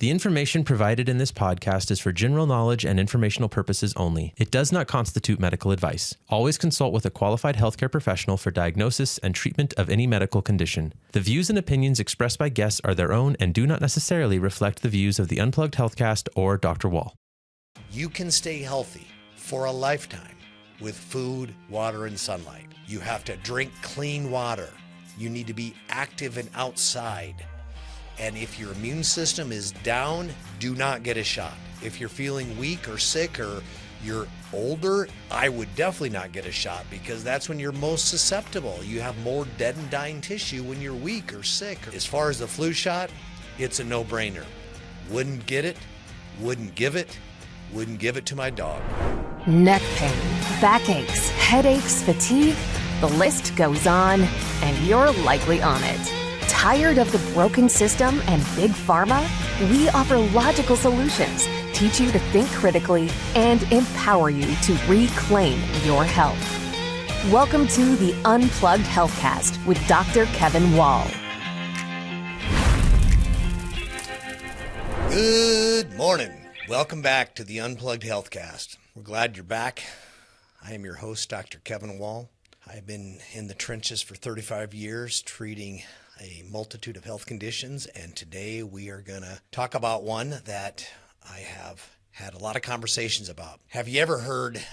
The information provided in this podcast is for general knowledge and informational purposes only. It does not constitute medical advice. Always consult with a qualified healthcare professional for diagnosis and treatment of any medical condition. The views and opinions expressed by guests are their own and do not necessarily reflect the views of the Unplugged Healthcast or Dr. Wall. You can stay healthy for a lifetime with food, water, and sunlight. You have to drink clean water. You need to be active and outside. And if your immune system is down, do not get a shot. If you're feeling weak or sick or you're older, I would definitely not get a shot because that's when you're most susceptible. You have more dead and dying tissue when you're weak or sick. As far as the flu shot, it's a no-brainer. Wouldn't get it, wouldn't give it to my dog. Neck pain, backaches, headaches, fatigue, the list goes on, and you're likely on it. Tired of the broken system and big pharma? We offer logical solutions, teach you to think critically, and empower you to reclaim your health. Welcome to the Unplugged Healthcast with Dr. Kevin Wall. Good morning. Welcome back to the Unplugged Healthcast. We're glad you're back. I am your host, Dr. Kevin Wall. I've been in the trenches for 35 years treating a multitude of health conditions, and today we are going to talk about one that I have had a lot of conversations about. Have you ever heard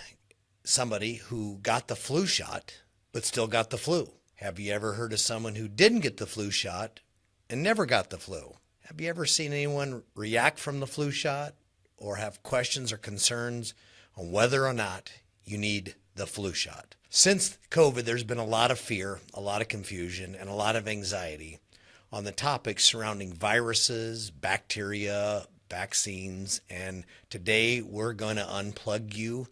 somebody who got the flu shot but still got the flu? Have you ever heard of someone who didn't get the flu shot and never got the flu? Have you ever seen anyone react from the flu shot or have questions or concerns on whether or not you need the flu shot? Since COVID, there's been a lot of fear, a lot of confusion, and a lot of anxiety on the topics surrounding viruses, bacteria, vaccines, and today we're going to unplug you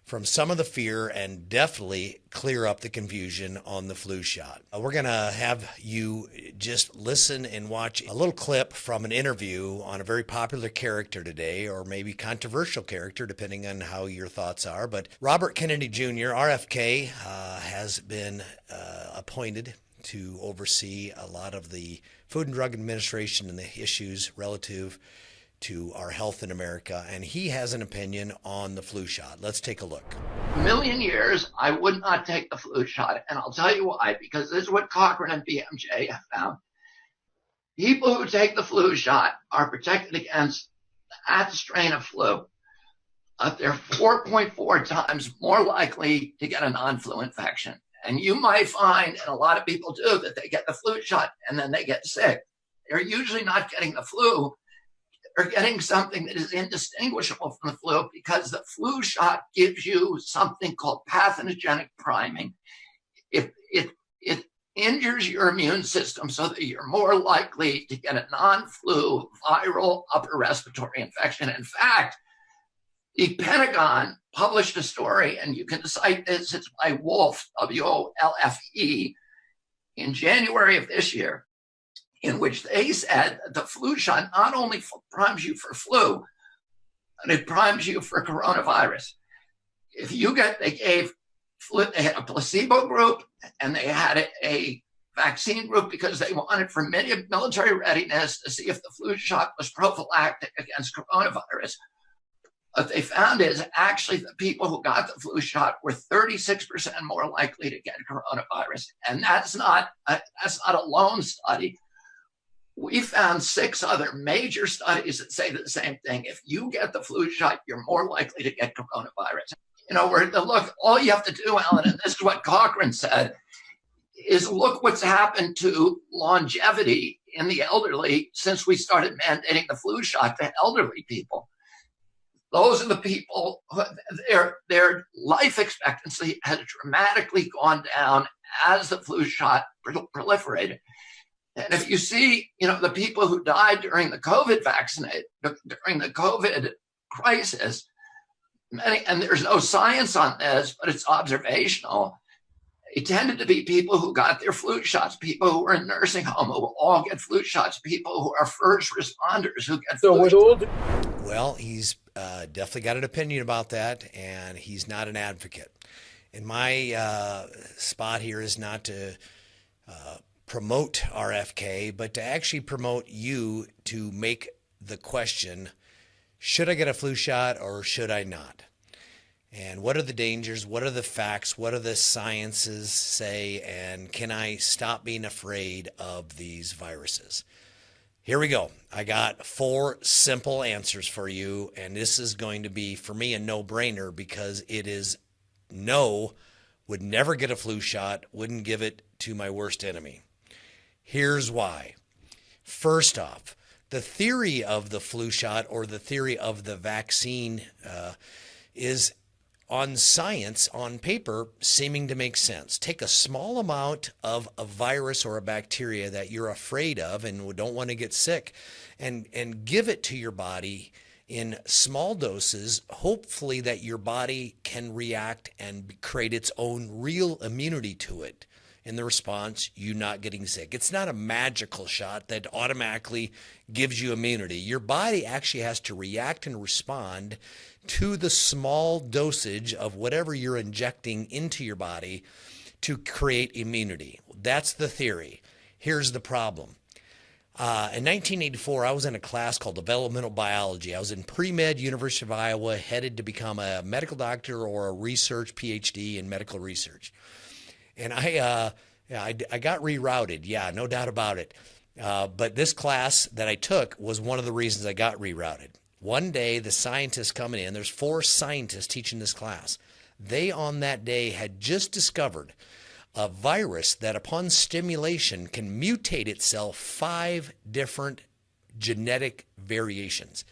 from some of the fear and definitely clear up the confusion on the flu shot. We're going to have you just listen and watch a little clip from an interview on a very popular character today, or maybe controversial character, depending on how your thoughts are. But Robert Kennedy Jr., RFK, has been appointed to oversee a lot of the Food and Drug Administration and the issues relative to our health in America, and he has an opinion on the flu shot. Let's take a look. A million years, I would not take the flu shot, and I'll tell you why, because this is what Cochrane and BMJ have found. People who take the flu shot are protected against that strain of flu. They're 4.4 times more likely to get a non-flu infection. And you might find, and a lot of people do, that they get the flu shot and then they get sick. They're usually not getting the flu, or getting something that is indistinguishable from the flu, because the flu shot gives you something called pathogenic priming. It injures your immune system so that you're more likely to get a non-flu viral upper respiratory infection. In fact, the Pentagon published a story, and you can cite this, it's by Wolfe, W-O-L-F-E, in January of this year, in which they said that the flu shot not only primes you for flu, but it primes you for coronavirus. If you get, they gave flu, they had a placebo group and they had a vaccine group because they wanted for military readiness to see if the flu shot was prophylactic against coronavirus. What they found is actually the people who got the flu shot were 36% more likely to get coronavirus. And that's not a lone study. We found 6 other major studies that say the same thing. If you get the flu shot, you're more likely to get coronavirus. You know, look, all you have to do, Alan, and this is what Cochrane said, is look what's happened to longevity in the elderly since we started mandating the flu shot to elderly people. Those are the people, their life expectancy has dramatically gone down as the flu shot proliferated. And if you see, you know, the people who died during the COVID during the COVID crisis, many, and there's no science on this, but it's observational, it tended to be people who got their flu shots, people who were in nursing home who all get flu shots, people who are first responders who get flu shots. Well, he's definitely got an opinion about that, and he's not an advocate. And my spot here is not to promote RFK, but to actually promote you to make the question, should I get a flu shot or should I not? And what are the dangers? What are the facts? What do the sciences say? And can I stop being afraid of these viruses? Here we go. I got 4 simple answers for you. And this is going to be, for me, a no-brainer because it is no, would never get a flu shot, wouldn't give it to my worst enemy. Here's why. First off, the theory of the flu shot or the theory of the vaccine is on science, on paper, seeming to make sense. Take a small amount of a virus or a bacteria that you're afraid of and don't want to get sick and give it to your body in small doses, hopefully that your body can react and create its own real immunity to it. In the response, you not getting sick. It's not a magical shot that automatically gives you immunity. Your body actually has to react and respond to the small dosage of whatever you're injecting into your body to create immunity. That's the theory. Here's the problem. In 1984, I was in a class called developmental biology. I was in pre-med, University of Iowa, headed to become a medical doctor or a research PhD in medical research. And I got rerouted. Yeah, no doubt about it. But this class that I took was one of the reasons I got rerouted. One day, the scientists coming in, there's 4 scientists teaching this class. They, on that day, had just discovered a virus that upon stimulation can mutate itself 5 different genetic variations.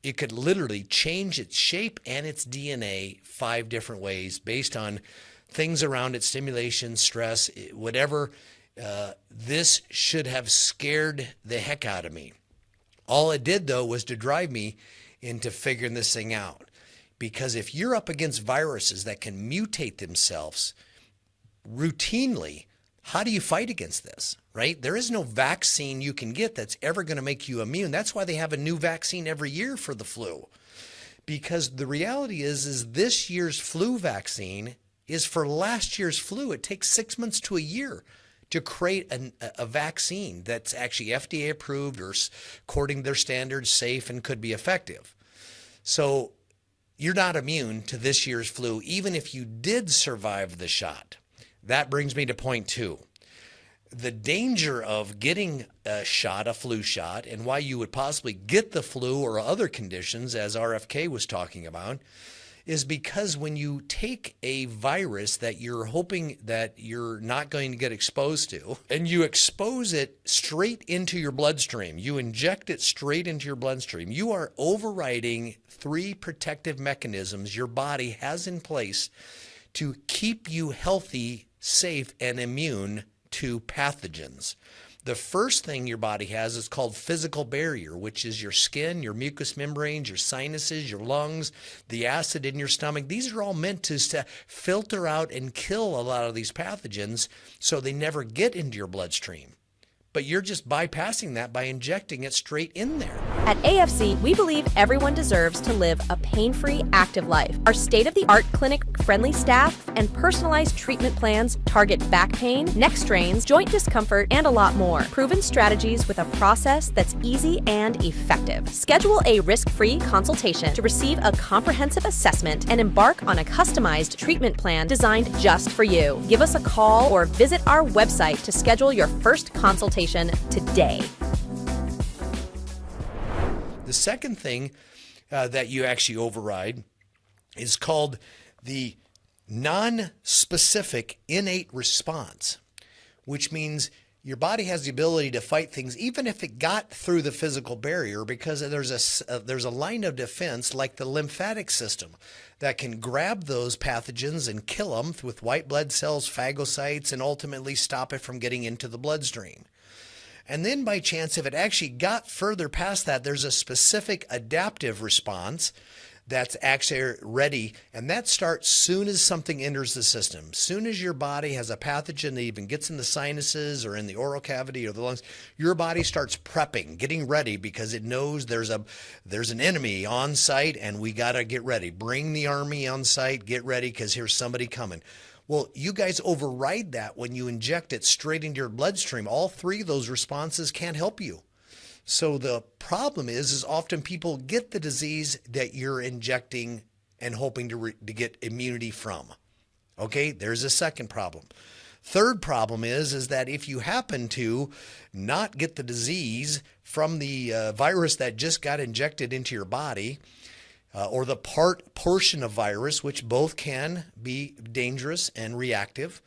It could literally change its shape and its DNA 5 different ways based on things around it, stimulation, stress, whatever. This should have scared the heck out of me. All it did, though, was to drive me into figuring this thing out. Because if you're up against viruses that can mutate themselves routinely, how do you fight against this, right? There is no vaccine you can get that's ever going to make you immune. That's why they have a new vaccine every year for the flu. Because the reality is this year's flu vaccine is for last year's flu. It takes 6 months to a year to create a vaccine that's actually FDA approved or according to their standards, safe and could be effective. So you're not immune to this year's flu, even if you did survive the shot. That brings me to point 2. The danger of getting a shot, a flu shot, and why you would possibly get the flu or other conditions, as RFK was talking about, is because when you take a virus that you're hoping that you're not going to get exposed to, and you expose it straight into your bloodstream, you inject it straight into your bloodstream, you are overriding 3 protective mechanisms your body has in place to keep you healthy, safe, and immune to pathogens. The first thing your body has is called physical barrier, which is your skin, your mucous membranes, your sinuses, your lungs, the acid in your stomach. These are all meant to filter out and kill a lot of these pathogens so they never get into your bloodstream. But you're just bypassing that by injecting it straight in there. At AFC, we believe everyone deserves to live a pain-free, active life. Our state-of-the-art clinic-friendly staff and personalized treatment plans target back pain, neck strains, joint discomfort, and a lot more. Proven strategies with a process that's easy and effective. Schedule a risk-free consultation to receive a comprehensive assessment and embark on a customized treatment plan designed just for you. Give us a call or visit our website to schedule your first consultation today. The second thing that you actually override is called the non-specific innate response, which means your body has the ability to fight things even if it got through the physical barrier, because there's a line of defense like the lymphatic system that can grab those pathogens and kill them with white blood cells, phagocytes, and ultimately stop it from getting into the bloodstream. And then by chance, if it actually got further past that, there's a specific adaptive response that's actually ready. And that starts soon as something enters the system. Soon as your body has a pathogen that even gets in the sinuses or in the oral cavity or the lungs, your body starts prepping, getting ready, because it knows there's an enemy on site and we got to get ready. Bring the army on site, get ready, because here's somebody coming. Well, you guys override that when you inject it straight into your bloodstream. All 3 of those responses can't help you. So the problem is often people get the disease that you're injecting and hoping to get immunity from. Okay, there's a second problem. Third problem is that if you happen to not get the disease from the virus that just got injected into your body, or the portion of virus, which both can be dangerous and reactive,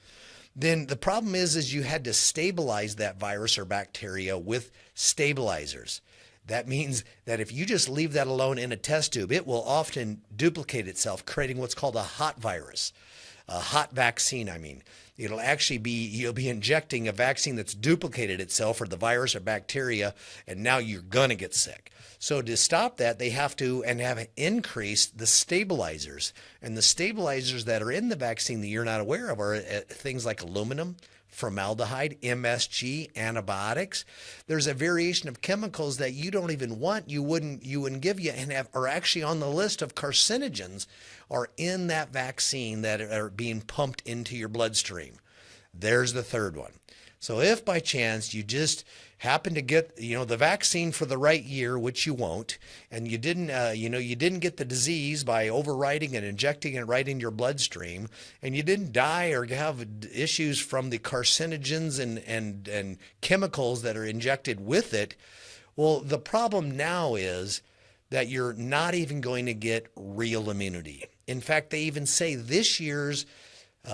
then the problem is you had to stabilize that virus or bacteria with stabilizers. That means that if you just leave that alone in a test tube, it will often duplicate itself, creating what's called a hot virus, a hot vaccine, I mean. It'll actually be, you'll be injecting a vaccine that's duplicated itself, or the virus or bacteria, and now you're going to get sick. So to stop that, they have increased the stabilizers. And the stabilizers that are in the vaccine that you're not aware of are things like aluminum, formaldehyde, MSG, antibiotics. There's a variation of chemicals that you don't even want, you wouldn't give you, and are actually on the list of carcinogens, are in that vaccine that are being pumped into your bloodstream. There's the third one. So if by chance you just happen to get, the vaccine for the right year, which you won't, and you didn't get the disease by overriding and injecting it right in your bloodstream, and you didn't die or have issues from the carcinogens and chemicals that are injected with it, well, the problem now is that you're not even going to get real immunity. In fact, they even say this year's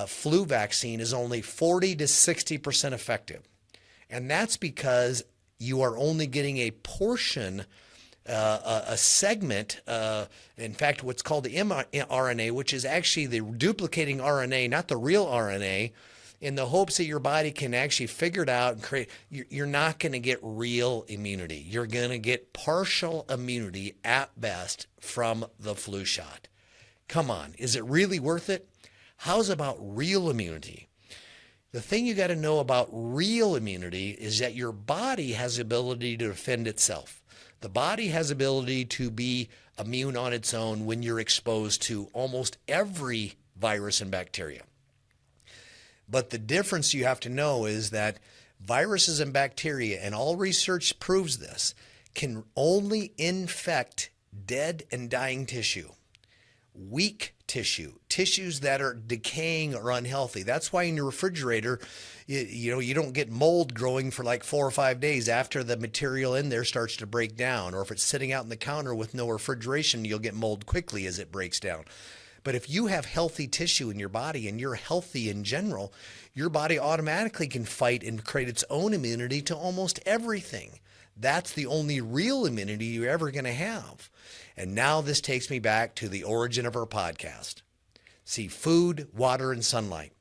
flu vaccine is only 40 to 60% effective. And that's because you are only getting a portion, a segment, in fact, what's called the mRNA, which is actually the duplicating RNA, not the real RNA, in the hopes that your body can actually figure it out and create. You're not going to get real immunity. You're going to get partial immunity at best from the flu shot. Come on, is it really worth it? How's about real immunity? The thing you got to know about real immunity is that your body has the ability to defend itself. The body has the ability to be immune on its own when you're exposed to almost every virus and bacteria. But the difference you have to know is that viruses and bacteria, and all research proves this, can only infect dead and dying tissue, weak tissues that are decaying or unhealthy. That's why in your refrigerator, you don't get mold growing for like 4 or 5 days after the material in there starts to break down. Or if it's sitting out in the counter with no refrigeration, you'll get mold quickly as it breaks down. But if you have healthy tissue in your body and you're healthy in general, your body automatically can fight and create its own immunity to almost everything. That's the only real immunity you're ever going to have. And now this takes me back to the origin of our podcast. See, food, water, and sunlight.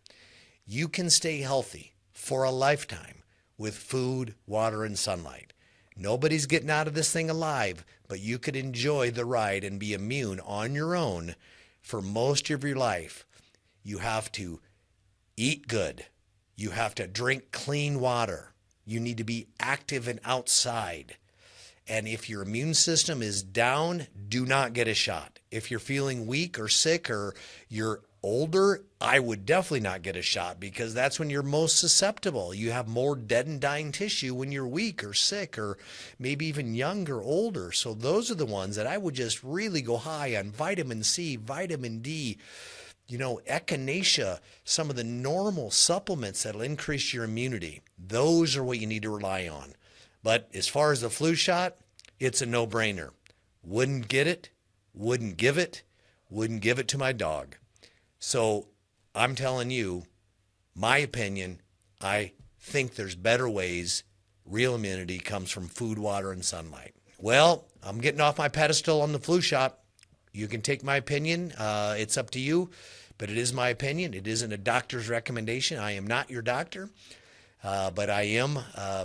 You can stay healthy for a lifetime with food, water, and sunlight. Nobody's getting out of this thing alive, but you could enjoy the ride and be immune on your own for most of your life. You have to eat good. You have to drink clean water. You need to be active and outside. And if your immune system is down, do not get a shot. If you're feeling weak or sick or you're older, I would definitely not get a shot, because that's when you're most susceptible. You have more dead and dying tissue when you're weak or sick, or maybe even young or older. So those are the ones that I would just really go high on: vitamin C, vitamin D, echinacea, some of the normal supplements that'll increase your immunity. Those are what you need to rely on. But as far as the flu shot, it's a no-brainer. Wouldn't get it, wouldn't give it to my dog. So I'm telling you, my opinion, I think there's better ways. Real immunity comes from food, water, and sunlight. Well, I'm getting off my pedestal on the flu shot. You can take my opinion. It's up to you, but it is my opinion. It isn't a doctor's recommendation. I am not your doctor. But I am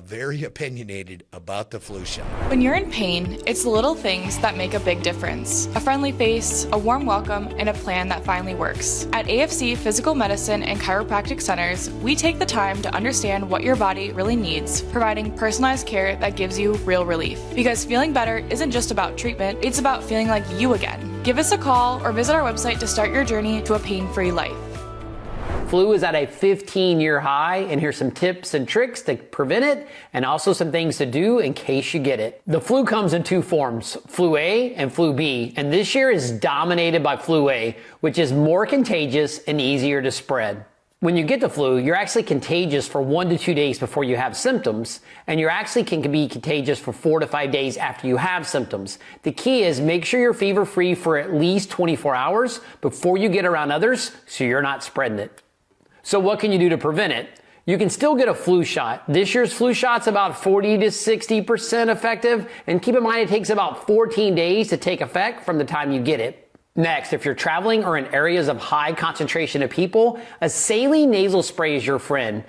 very opinionated about the flu shot. When you're in pain, it's the little things that make a big difference. A friendly face, a warm welcome, and a plan that finally works. At AFC Physical Medicine and Chiropractic Centers, we take the time to understand what your body really needs, providing personalized care that gives you real relief. Because feeling better isn't just about treatment, it's about feeling like you again. Give us a call or visit our website to start your journey to a pain-free life. flu is at a 15-year high, and here's some tips and tricks to prevent it, and also some things to do in case you get it. The flu comes in two forms, flu A and flu B, and this year is dominated by flu A, which is more contagious and easier to spread. When you get the flu, you're actually contagious for 1 to 2 days before you have symptoms, and you actually can be contagious for 4 to 5 days after you have symptoms. The key is make sure you're fever-free for at least 24 hours before you get around others so you're not spreading it. So what can you do to prevent it? You can still get a flu shot. This year's flu shot's about 40 to 60% effective, and keep in mind it takes about 14 days to take effect from the time you get it. Next, if you're traveling or in areas of high concentration of people, a saline nasal spray is your friend.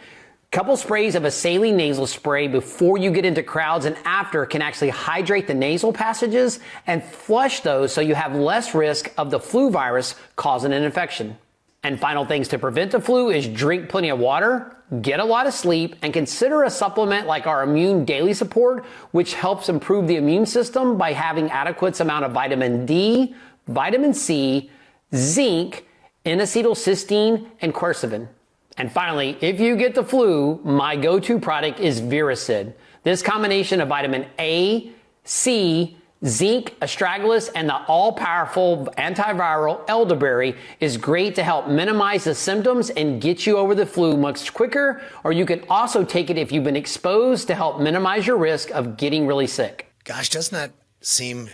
Couple sprays of a saline nasal spray before you get into crowds and after can actually hydrate the nasal passages and flush those so you have less risk of the flu virus causing an infection. And final things to prevent the flu is drink plenty of water, get a lot of sleep, and consider a supplement like our Immune Daily Support, which helps improve the immune system by having adequate amount of vitamin D, vitamin C, zinc, N-acetylcysteine, and quercetin. And finally, if you get the flu, my go-to product is Viracid. This combination of vitamin A, C, zinc, astragalus, and the all-powerful antiviral elderberry is great to help minimize the symptoms and get you over the flu much quicker, or you can also take it if you've been exposed to help minimize your risk of getting really sick. Gosh, doesn't that seem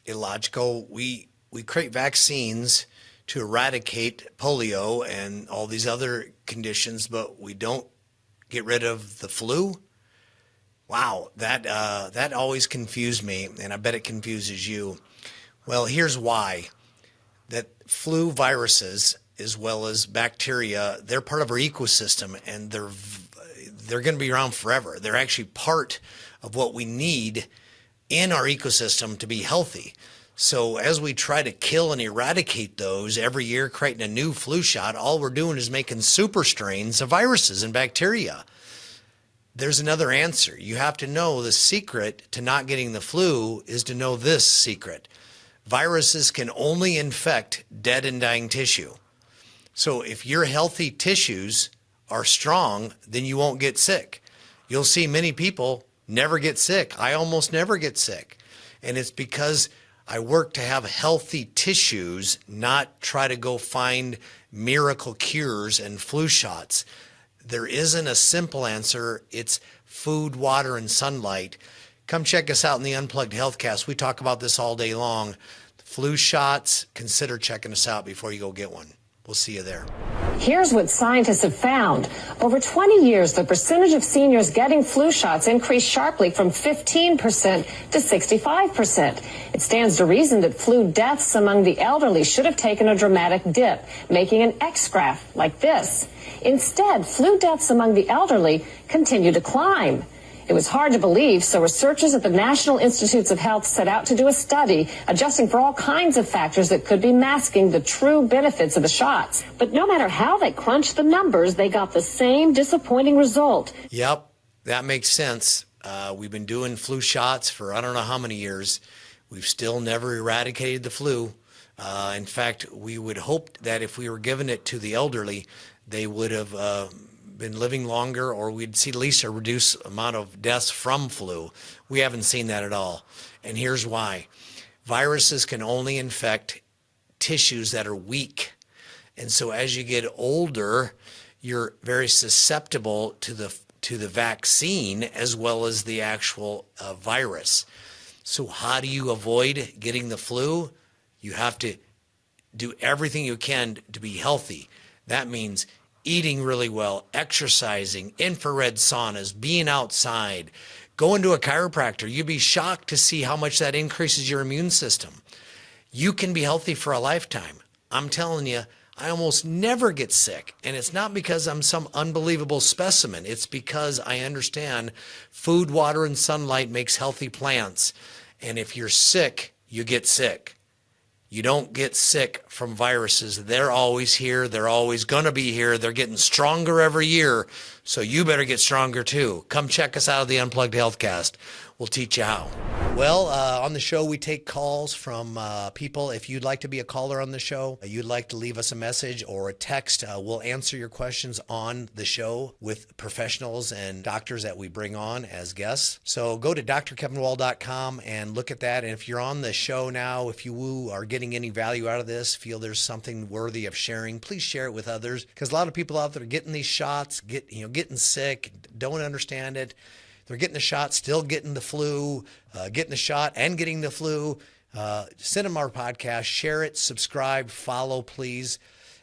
illogical? We create vaccines to eradicate polio and all these other conditions, but we don't get rid of the flu? Wow, that always confused me, and I bet it confuses you. Well, here's why. That flu viruses, as well as bacteria, they're part of our ecosystem, and they're going to be around forever. They're actually part of what we need in our ecosystem to be healthy. So as we try to kill and eradicate those every year, creating a new flu shot, all we're doing is making super strains of viruses and bacteria. There's another answer. You have to know the secret to not getting the flu is to know this secret. Viruses can only infect dead and dying tissue. So if your healthy tissues are strong, then you won't get sick. You'll see many people never get sick. I almost never get sick. And it's because I work to have healthy tissues, not try to go find miracle cures and flu shots. There isn't a simple answer. It's food, water, and sunlight. Come check us out in the Unplugged Healthcast. We talk about this all day long. Flu shots, consider checking us out before you go get one. We'll see you there. Here's what scientists have found. Over 20 years, the percentage of seniors getting flu shots increased sharply from 15% to 65%. It stands to reason that flu deaths among the elderly should have taken a dramatic dip, making an X graph like this. Instead, flu deaths among the elderly continue to climb. It was hard to believe, so researchers at the National Institutes of Health set out to do a study adjusting for all kinds of factors that could be masking the true benefits of the shots. But no matter how they crunched the numbers, they got the same disappointing result. Yep, that makes sense. We've been doing flu shots for I don't know how many years. We've still never eradicated the flu. In fact, we would hope that if we were giving it to the elderly, they would have been living longer, or we'd see at least a reduced amount of deaths from flu. We haven't seen that at all. And here's why. Viruses can only infect tissues that are weak. And so as you get older, you're very susceptible to the vaccine as well as the actual virus. So how do you avoid getting the flu? You have to do everything you can to be healthy. That means eating really well, exercising, infrared saunas, being outside, going to a chiropractor. You'd be shocked to see how much that increases your immune system. You can be healthy for a lifetime. I'm telling you, I almost never get sick. And it's not because I'm some unbelievable specimen. It's because I understand food, water, and sunlight makes healthy plants. And if you're sick, you get sick. You don't get sick from viruses. They're always here. They're always going to be here. They're getting stronger every year. So you better get stronger too. Come check us out at the Unplugged Healthcast. we'll teach you how. Well, on the show, we take calls from people. If you'd like to be a caller on the show, you'd like to leave us a message or a text, we'll answer your questions on the show with professionals and doctors that we bring on as guests. So go to drkevinwall.com and look at that. And if you're on the show now, if you are getting any value out of this, feel there's something worthy of sharing, please share it with others, because a lot of people out there are getting these shots, getting sick, don't understand it. They're getting the shot, still getting the flu, getting the shot and getting the flu. Send them our podcast, share it, subscribe, follow, please.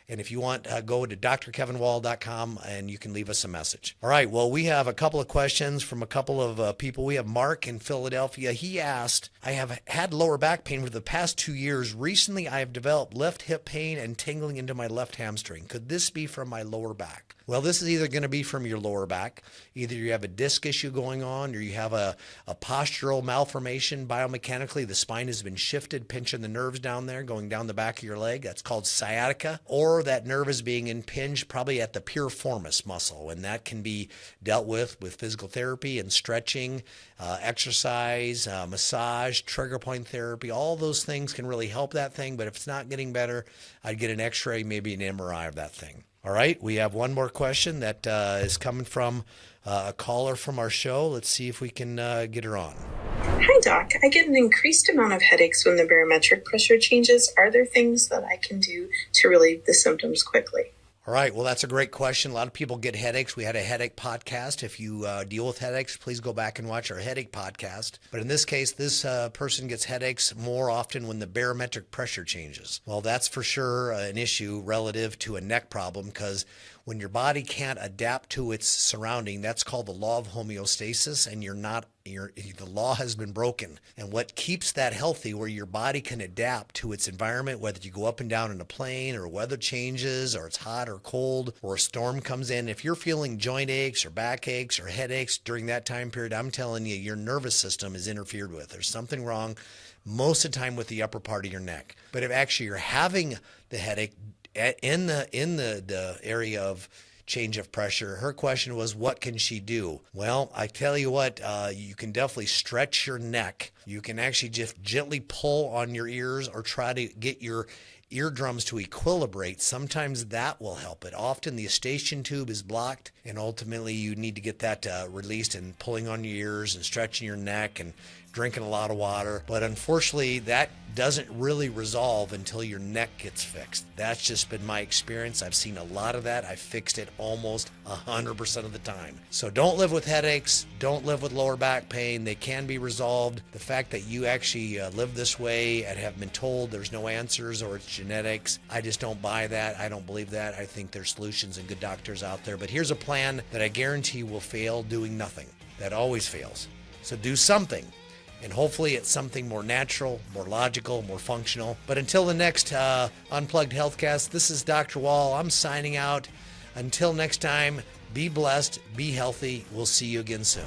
And if you want, go to drkevinwall.com and you can leave us a message. All right, well, we have a couple of questions from a couple of people. We have Mark in Philadelphia. He asked, I have had lower back pain for the past 2 years. Recently, I have developed left hip pain and tingling into my left hamstring. Could this be from my lower back? Well, this is either going to be from your lower back. Either you have a disc issue going on or you have a postural malformation biomechanically. The spine has been shifted, pinching the nerves down there, going down the back of your leg. That's called sciatica. Or that nerve is being impinged probably at the piriformis muscle, and that can be dealt with physical therapy and stretching, exercise, massage, trigger point therapy. All those things can really help that thing, but if it's not getting better, I'd get an x-ray, maybe an MRI of that thing. All right, we have one more question that is coming from a caller from our show. Let's see if we can get her on. Hi, Doc. I get an increased amount of headaches when the barometric pressure changes. Are there things that I can do to relieve the symptoms quickly? All right. Well, that's a great question. A lot of people get headaches. We had a headache podcast. If you deal with headaches, please go back and watch our headache podcast. But in this case, this person gets headaches more often when the barometric pressure changes. Well, that's for sure an issue relative to a neck problem, because when your body can't adapt to its surrounding, that's called the law of homeostasis, and the law has been broken. And what keeps that healthy, where your body can adapt to its environment, whether you go up and down in a plane or weather changes or it's hot or cold or a storm comes in, if you're feeling joint aches or back aches or headaches during that time period, I'm telling you, your nervous system is interfered with. There's something wrong most of the time with the upper part of your neck. But if actually you're having the headache in the area of change of pressure, her question was, what can she do? Well, I tell you what, you can definitely stretch your neck. You can actually just gently pull on your ears or try to get your eardrums to equilibrate. Sometimes that will help it. Often the eustachian tube is blocked, and ultimately you need to get that released, and pulling on your ears and stretching your neck and drinking a lot of water. But unfortunately, that doesn't really resolve until your neck gets fixed. That's just been my experience. I've seen a lot of that. I fixed it almost 100% of the time. So don't live with headaches. Don't live with lower back pain. They can be resolved. The fact that you actually live this way and have been told there's no answers or it's genetics, I just don't buy that. I don't believe that. I think there's solutions and good doctors out there. But here's a plan that I guarantee will fail doing nothing. That always fails. So do something. And hopefully it's something more natural, more logical, more functional. But until the next Unplugged Healthcast, this is Dr. Wall. I'm signing out. Until next time, be blessed, be healthy. We'll see you again soon.